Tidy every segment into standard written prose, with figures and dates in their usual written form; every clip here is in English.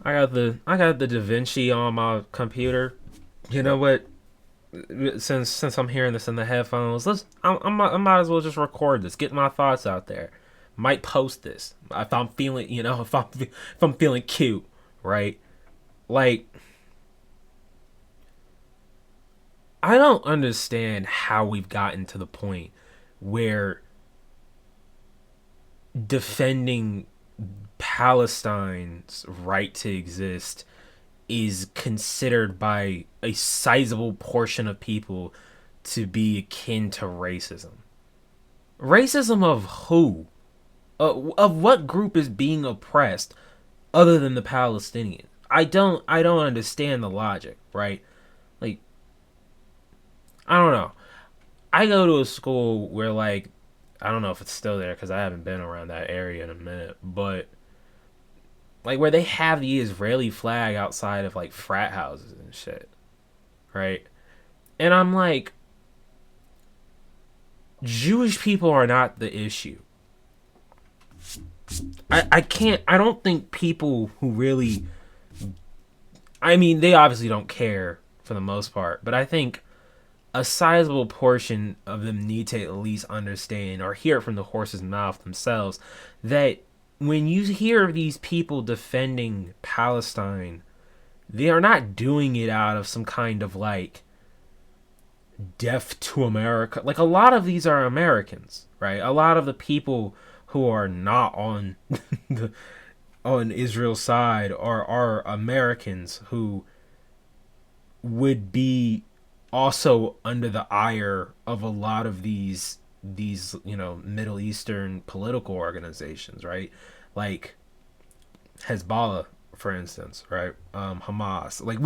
I got the Da Vinci on my computer. You know what? Since I'm hearing this in the headphones, I might as well just record this, get my thoughts out there. Might post this if I'm feeling, if I'm feeling cute, right? Like, I don't understand how we've gotten to the point where defending Palestine's right to exist is considered by a sizable portion of people to be akin to racism. Racism of who? Of what group is being oppressed other than the Palestinians? I don't understand the logic, right? Like, I don't know. I go to a school where, like, I don't know if it's still there because I haven't been around that area in a minute, but like where they have the Israeli flag outside of like frat houses and shit, right? And I'm like, Jewish people are not the issue. I can't, I don't think people who really, I mean, they obviously don't care for the most part, but I think a sizable portion of them need to at least understand or hear it from the horse's mouth themselves that when you hear these people defending Palestine, they are not doing it out of some kind of like death to America. Like a lot of these are Americans, right? A lot of the people who are not on the on Israel's side are Americans who would be also under the ire of a lot of these Middle Eastern political organizations, right? Like Hezbollah, for instance, right? Hamas. Like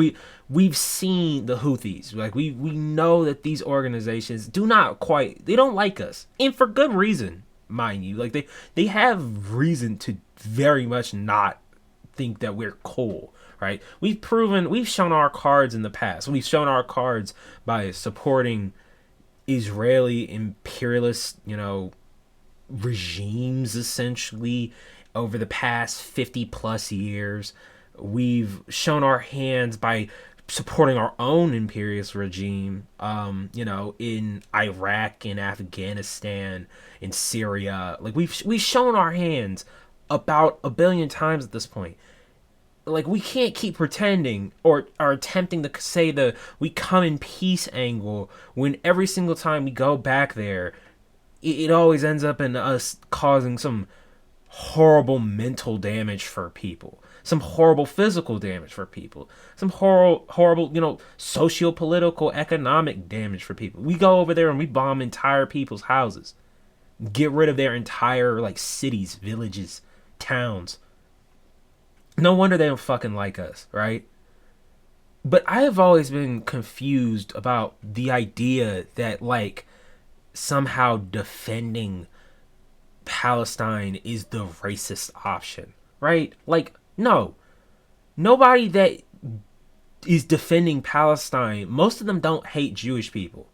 we've seen the Houthis. Like we know that these organizations do not quite. They don't like us, and for good reason, mind you. Like they have reason to very much not think that we're cool, right? We've shown our cards in the past. We've shown our cards by supporting Israeli imperialist, regimes essentially over the past 50 plus years. We've shown our hands by supporting our own imperialist regime, in Iraq, in Afghanistan, in Syria. Like we've shown our hands about a billion times at this point. Like we can't keep pretending or are attempting to say the we come in peace angle when every single time we go back there, it always ends up in us causing some horrible mental damage for people, some horrible physical damage for people, some horrible, socio-political, economic damage for people. We go over there and we bomb entire people's houses, get rid of their entire like cities, villages, towns. No wonder they don't fucking like us, right? But I have always been confused about the idea that like somehow defending Palestine is the racist option, right? Like, no. Nobody that is defending Palestine, most of them don't hate Jewish people,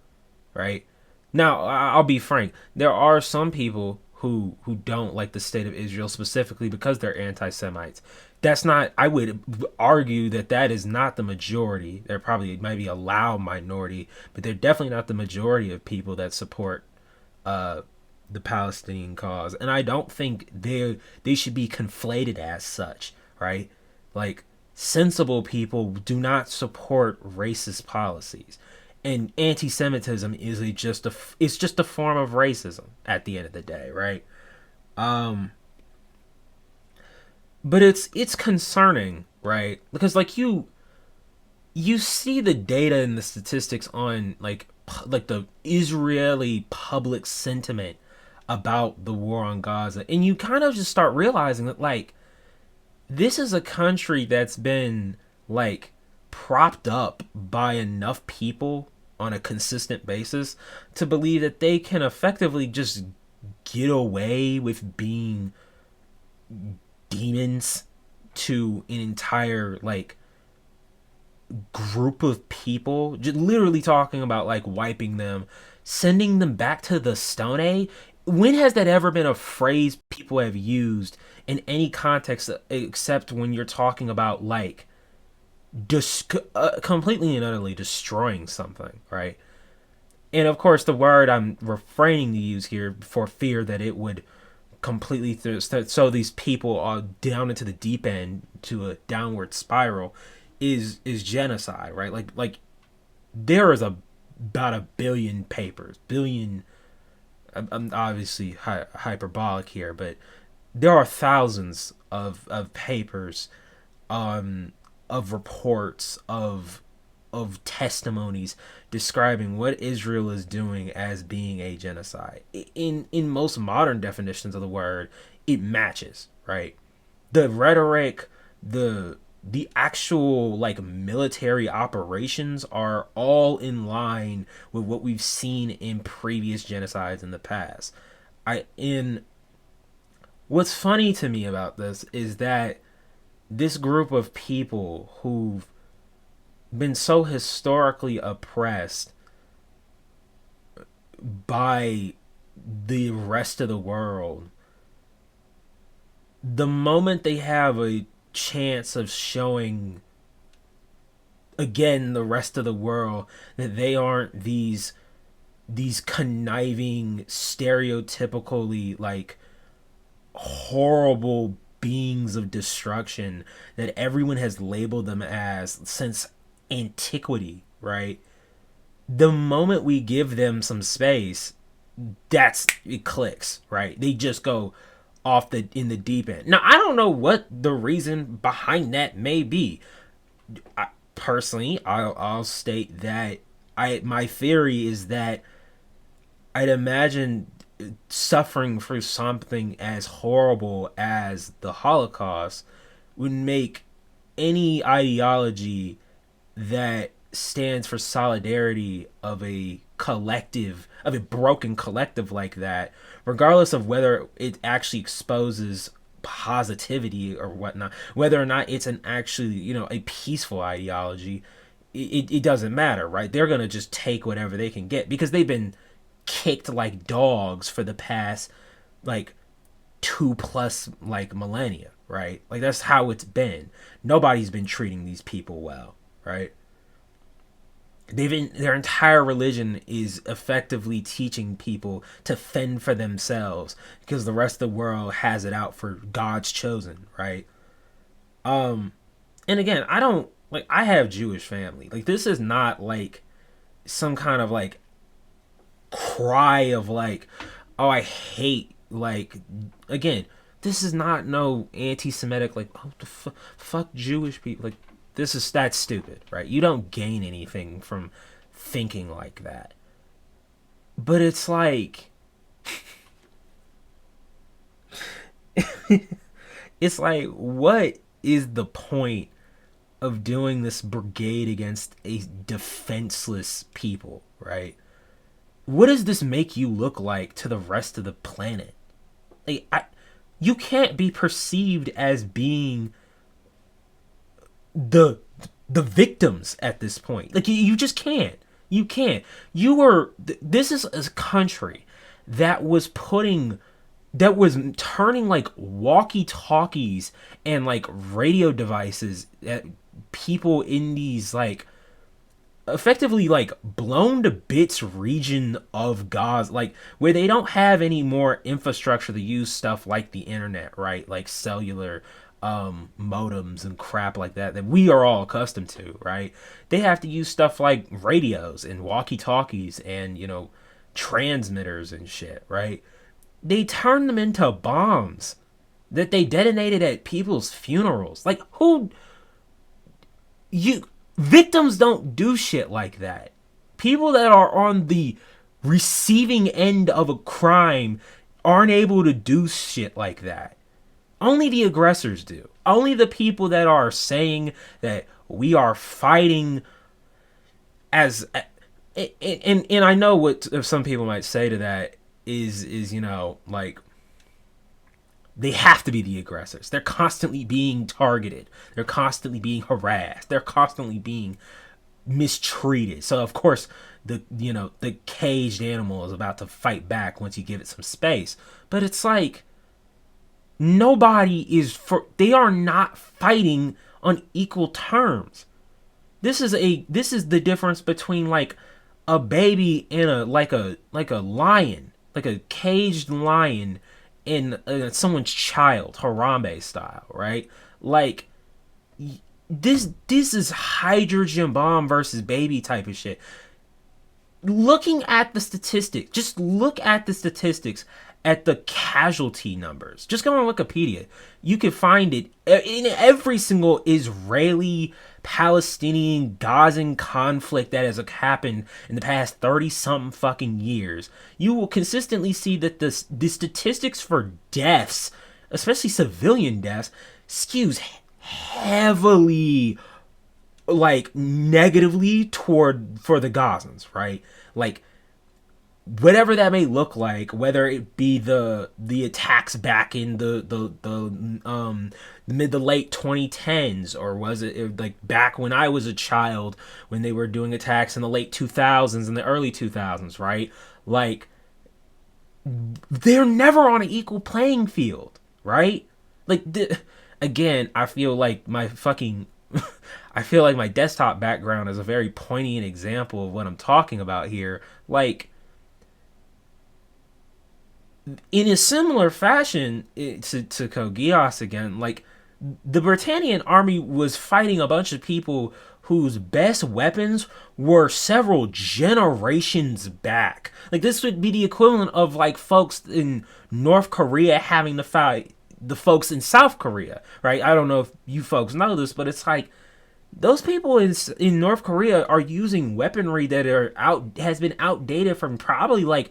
right? Now, I'll be frank. There are some people who don't like the state of Israel specifically because they're anti-Semites. That's not. I would argue that that is not the majority. There probably might be a loud minority, but they're definitely not the majority of people that support uh, the Palestinian cause. And I don't think they should be conflated as such, right? Like sensible people do not support racist policies, and anti-Semitism is it's just a form of racism at the end of the day, right? Um, but it's concerning, right? Because like you see the data and the statistics on like the Israeli public sentiment about the war on Gaza, and you kind of just start realizing that like this is a country that's been like propped up by enough people on a consistent basis to believe that they can effectively just get away with being demons to an entire like group of people, just literally talking about like wiping them, sending them back to the Stone Age, When has that ever been a phrase people have used in any context except when you're talking about like completely and utterly destroying something, right? And of course, the word I'm refraining to use here for fear that it would completely throw these people down into the deep end to a downward spiral is genocide, right? Like there is about a billion papers, billion. I'm obviously hyperbolic here, but there are thousands of papers, of reports, of testimonies describing what Israel is doing as being a genocide. In most modern definitions of the word, it matches, right? The rhetoric, the actual like military operations are all in line with what we've seen in previous genocides in the past. I in What's funny to me about this is that this group of people who've been so historically oppressed by the rest of the world, the moment they have a chance of showing again the rest of the world that they aren't these conniving, stereotypically like horrible beings of destruction that everyone has labeled them as since antiquity, right? The moment we give them some space, that's it clicks, right? They just go off the in the deep end. Now, I don't know what the reason behind that may be. Personally, I'll state that I my theory is that I'd imagine suffering through something as horrible as the Holocaust would make any ideology that stands for solidarity of a collective, of a broken collective like that, regardless of whether it actually exposes positivity or whatnot, whether or not it's an actually, a peaceful ideology, it doesn't matter, right? They're gonna just take whatever they can get because they've been kicked like dogs for the past like 2+ like millennia, right? Like that's how it's been. Nobody's been treating these people well, right? Their entire religion is effectively teaching people to fend for themselves because the rest of the world has it out for God's chosen, right? And again, I don't like I have Jewish family. Like this is not like some kind of like cry of like, oh, I hate like again. This is not no anti-Semitic like oh fuck Jewish people. Like that's stupid, right? You don't gain anything from thinking like that. But it's like it's like what is the point of doing this brigade against a defenseless people, right? What does this make you look like to the rest of the planet? Like, you can't be perceived as being the victims at this point. Like you just can't. You can't. You were. This is a country that was turning like walkie talkies and like radio devices at people in these like effectively like blown to bits region of Gaza, like where they don't have any more infrastructure to use stuff like the internet, right? Like cellular modems and crap like that we are all accustomed to, right? They have to use stuff like radios and walkie talkies and transmitters and shit, right? They turn them into bombs that they detonated at people's funerals. Like who you victims don't do shit like that. People that are on the receiving end of a crime aren't able to do shit like that. Only the aggressors do. Only the people that are saying that we are fighting as and I know what some people might say to that is like they have to be the aggressors. They're constantly being targeted. They're constantly being harassed. They're constantly being mistreated. So of course the caged animal is about to fight back once you give it some space. But it's like they are not fighting on equal terms. This is the difference between like a baby and a lion, like a caged lion in someone's child, Harambe style, right? Like this is hydrogen bomb versus baby type of shit. Looking at the statistics, just look at the statistics at the casualty numbers. Just go on Wikipedia. You can find it in every single Israeli Palestinian Gazan conflict that has happened in the past 30 something fucking years. You will consistently see that the statistics for deaths, especially civilian deaths, skews heavily like negatively toward for the Gazans, right? Like whatever that may look like, whether it be the attacks back in the mid to late 2010s, or was it like back when I was a child when they were doing attacks in the late 2000s and the early 2000s, right? Like they're never on an equal playing field, right? Like again, I feel like my desktop background is a very poignant example of what I'm talking about here. Like, in a similar fashion to Kogias again, like, the Britannian army was fighting a bunch of people whose best weapons were several generations back. Like, this would be the equivalent of, like, folks in North Korea having to fight the folks in South Korea, right? I don't know if you folks know this, but it's like, those people in North Korea are using weaponry that has been outdated from probably like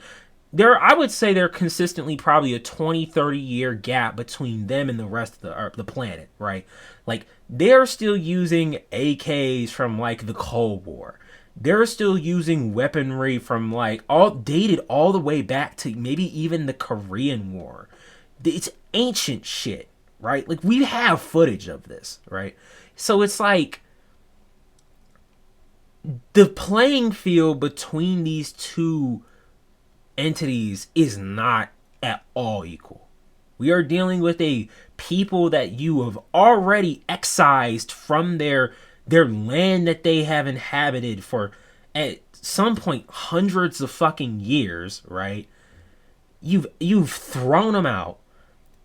I would say they're consistently probably a 20-30 year gap between them and the rest of the planet, right? Like they're still using AKs from like the Cold War. They're still using weaponry from like all dated all the way back to maybe even the Korean War. It's ancient shit, right? Like we have footage of this, right? So it's like the playing field between these two entities is not at all equal. We are dealing with a people that you have already excised from their land that they have inhabited for at some point hundreds of fucking years, right? You've thrown them out.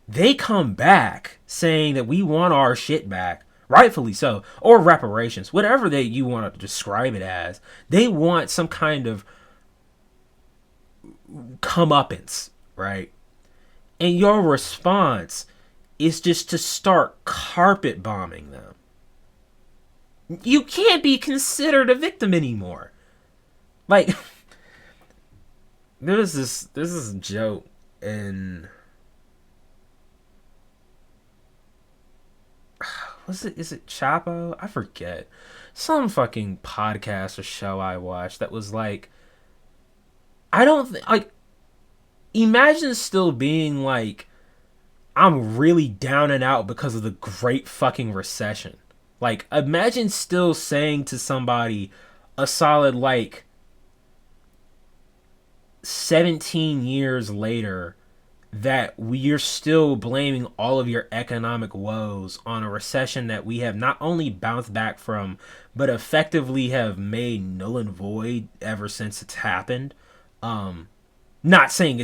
They come back saying that we want our shit back. Rightfully so, or reparations, whatever you want to describe it as. They want some kind of comeuppance, right? And your response is just to start carpet bombing them. You can't be considered a victim anymore. Like, there's this joke in... Is it Chapo? I forget. Some fucking podcast or show I watched that was like, imagine still being like, I'm really down and out because of the great fucking recession. Like, imagine still saying to somebody a solid like 17 years later that you're still blaming all of your economic woes on a recession that we have not only bounced back from, but effectively have made null and void ever since it's happened. Not saying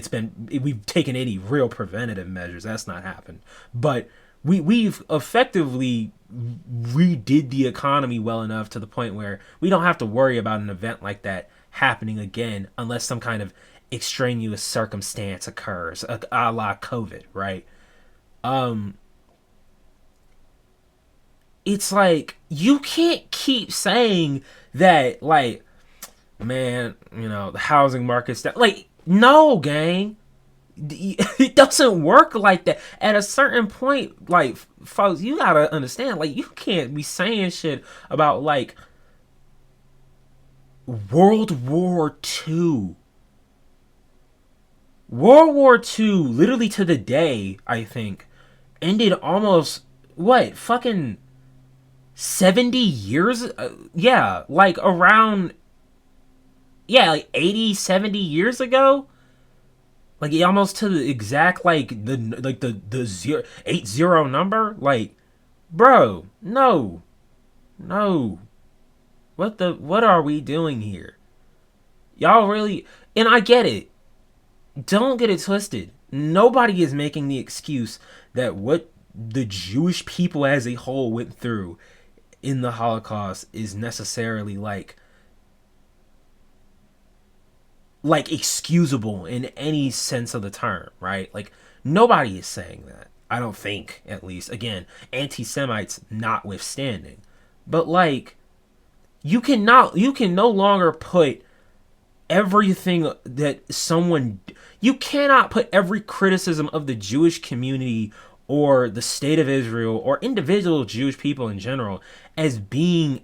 we've taken any real preventative measures. That's not happened. But we've effectively redid the economy well enough to the point where we don't have to worry about an event like that happening again unless some kind of extraneous circumstance occurs, a la COVID, right? It's like, you can't keep saying that, like, man, the housing market's that. Like, no, gang. It doesn't work like that. At a certain point, like, folks, you gotta understand, like, you can't be saying shit about, like, World War II. World War II, literally to the day, I think, ended almost, fucking 70 years, yeah, like around, yeah, like 80, 70 years ago, like almost to the exact, like the 080 number. Like, bro, no, no, what are we doing here? Y'all really, and I get it. Don't get it twisted. Nobody is making the excuse that what the Jewish people as a whole went through in the Holocaust is necessarily like excusable in any sense of the term, right? Like, nobody is saying that. I don't think, at least. Again, anti-Semites notwithstanding. But like, you can no longer put everything that someone, you cannot put every criticism of the Jewish community or the state of Israel or individual Jewish people in general as being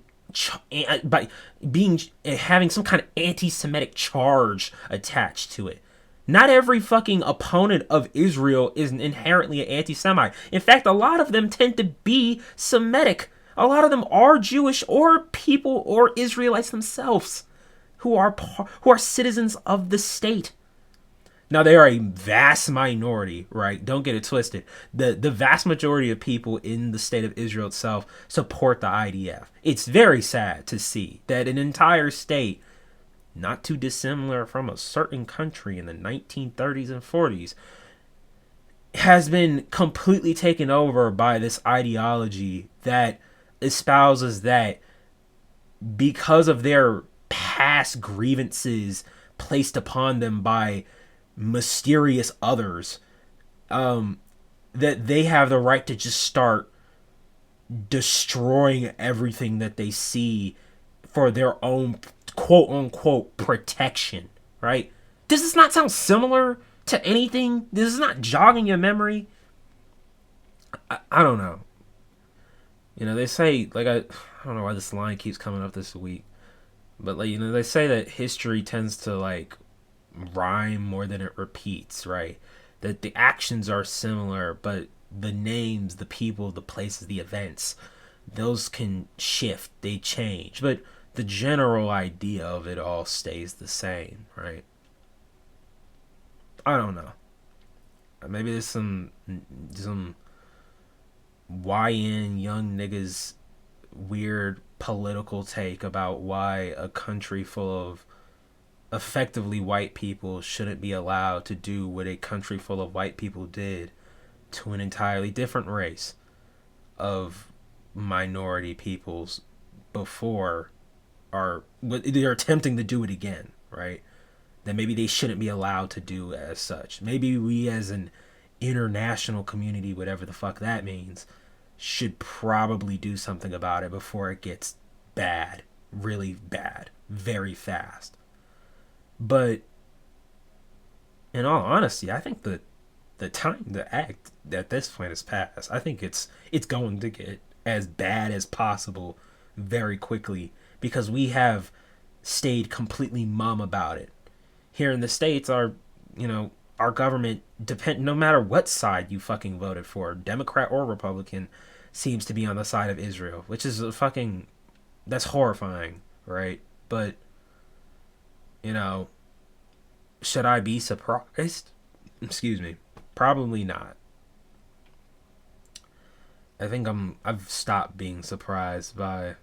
by being having some kind of anti-Semitic charge attached to it. Not every fucking opponent of Israel is inherently an anti-Semite. In fact, a lot of them tend to be Semitic. A lot of them are Jewish or people or Israelites themselves who are citizens of the state. Now, they are a vast minority, right? Don't get it twisted. The vast majority of people in the state of Israel itself support the IDF. It's very sad to see that an entire state, not too dissimilar from a certain country in the 1930s and 40s, has been completely taken over by this ideology that espouses that because of their past grievances placed upon them by mysterious others, that they have the right to just start destroying everything that they see for their own quote unquote protection, right? Does this not sound similar to anything? This is not jogging your memory. I don't know. They say, like, I don't know why this line keeps coming up this week, but like, they say that history tends to like rhyme more than it repeats, right? That the actions are similar, but the names, the people, the places, the events, those can shift, they change, but the general idea of it all stays the same, right? I don't know. Maybe there's some YN young niggas weird political take about why a country full of effectively white people shouldn't be allowed to do what a country full of white people did to an entirely different race of minority peoples before, are they're attempting to do it again, right? That maybe they shouldn't be allowed to do as such. Maybe we as an international community, whatever the fuck that means, should probably do something about it before it gets bad, really bad, very fast. But in all honesty, I think the time to act at this point is past. I think it's going to get as bad as possible very quickly because we have stayed completely mum about it. Here in the States, our government, depend no matter what side you fucking voted for, Democrat or Republican, seems to be on the side of Israel, which is a fucking, that's horrifying, right? But you know, should I be surprised? Excuse me. Probably not. I think I've stopped being surprised by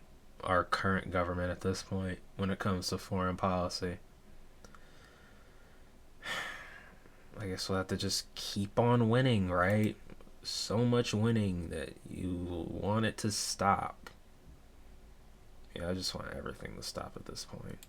our current government at this point when it comes to foreign policy. I guess we'll have to just keep on winning, right? So much winning that you want it to stop. Yeah, I just want everything to stop at this point.